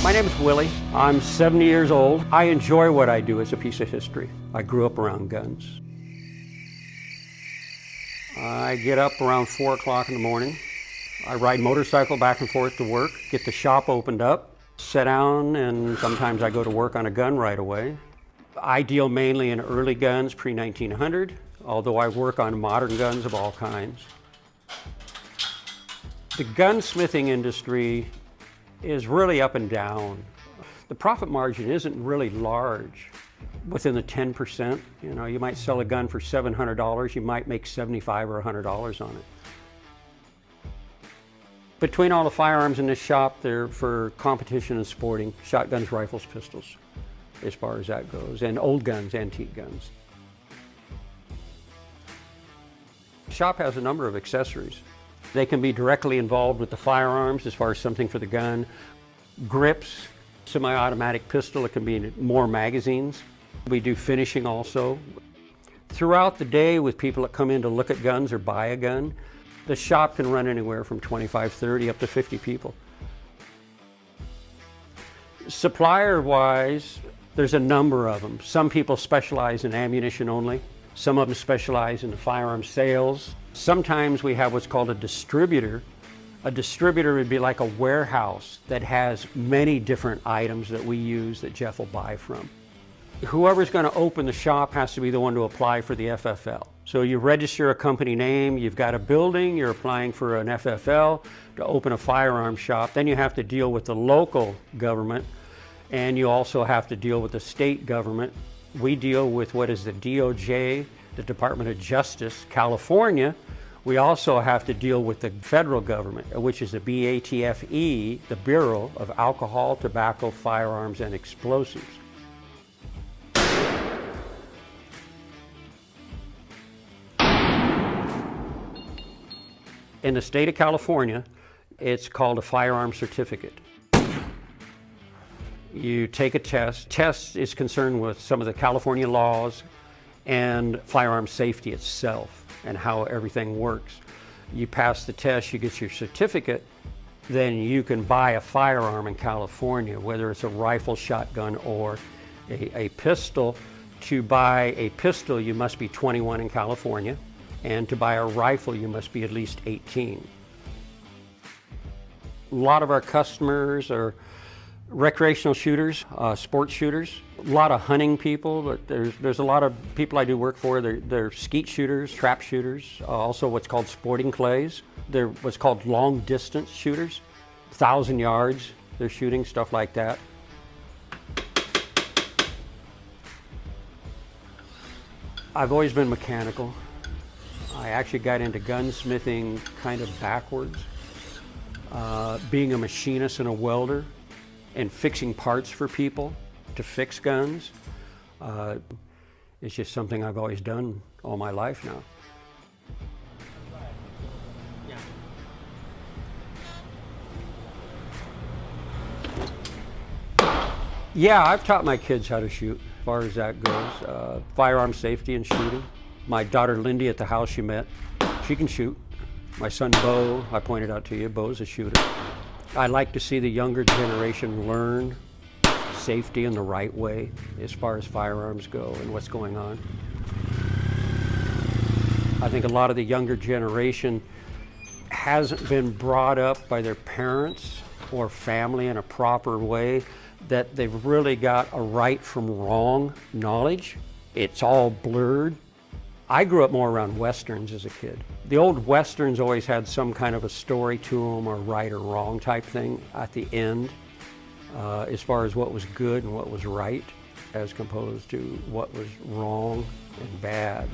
My name is Willie. I'm 70 years old. I enjoy what I do as a piece of history. I grew up around guns. I get up around 4 o'clock in the morning. I ride motorcycle back and forth to work, get the shop opened up, sit down, and sometimes I go to work on a gun right away. I deal mainly in early guns, pre-1900, although I work on modern guns of all kinds. The gunsmithing industry is really up and down. The profit margin isn't really large, within the 10%. You know, you might sell a gun for $700, you might make $75 or $100 on it. Between all the firearms in this shop, they're for competition and sporting, shotguns, rifles, pistols, as far as that goes, and old guns, antique guns. The shop has a number of accessories. They can be directly involved with the firearms as far as something for the gun, grips, semi-automatic pistol, it can be more magazines. We do finishing also. Throughout the day with people that come in to look at guns or buy a gun, the shop can run anywhere from 25, 30 up to 50 people. Supplier-wise, there's a number of them. Some people specialize in ammunition only. Some of them specialize in the firearm sales. Sometimes we have what's called a distributor. A distributor would be like a warehouse that has many different items that we use that Jeff will buy from. Whoever's going to open the shop has to be the one to apply for the FFL. So you register a company name, you've got a building, you're applying for an FFL to open a firearm shop. Then you have to deal with the local government, and you also have to deal with the state government. We deal with what is the DOJ, the Department of Justice, California. We also have to deal with the federal government, which is the BATFE, the Bureau of Alcohol, Tobacco, Firearms, and Explosives. In the state of California, it's called a firearm certificate. You take a test. Test is concerned with some of the California laws and firearm safety itself and how everything works. You pass the test, you get your certificate, then you can buy a firearm in California, whether it's a rifle, shotgun, or a pistol. To buy a pistol, you must be 21 in California, and to buy a rifle, you must be at least 18. A lot of our customers are recreational shooters, sports shooters, a lot of hunting people, but there's a lot of people I do work for. They're skeet shooters, trap shooters, also what's called sporting clays. They're what's called long distance shooters, 1,000 yards, they're shooting, stuff like that. I've always been mechanical. I actually got into gunsmithing kind of backwards, being a machinist and a welder, and fixing parts for people to fix guns. It's just something I've always done all my life now. Yeah, I've taught my kids how to shoot, as far as that goes. Firearm safety and shooting. My daughter Lindy at the house you met, she can shoot. My son Bo, I pointed out to you, Bo's a shooter. I like to see the younger generation learn safety in the right way as far as firearms go and what's going on. I think a lot of the younger generation hasn't been brought up by their parents or family in a proper way, that they've really got a right from wrong knowledge. It's all blurred. I grew up more around Westerns as a kid. The old Westerns always had some kind of a story to them, or right or wrong type thing at the end, as far as what was good and what was right, as opposed to what was wrong and bad.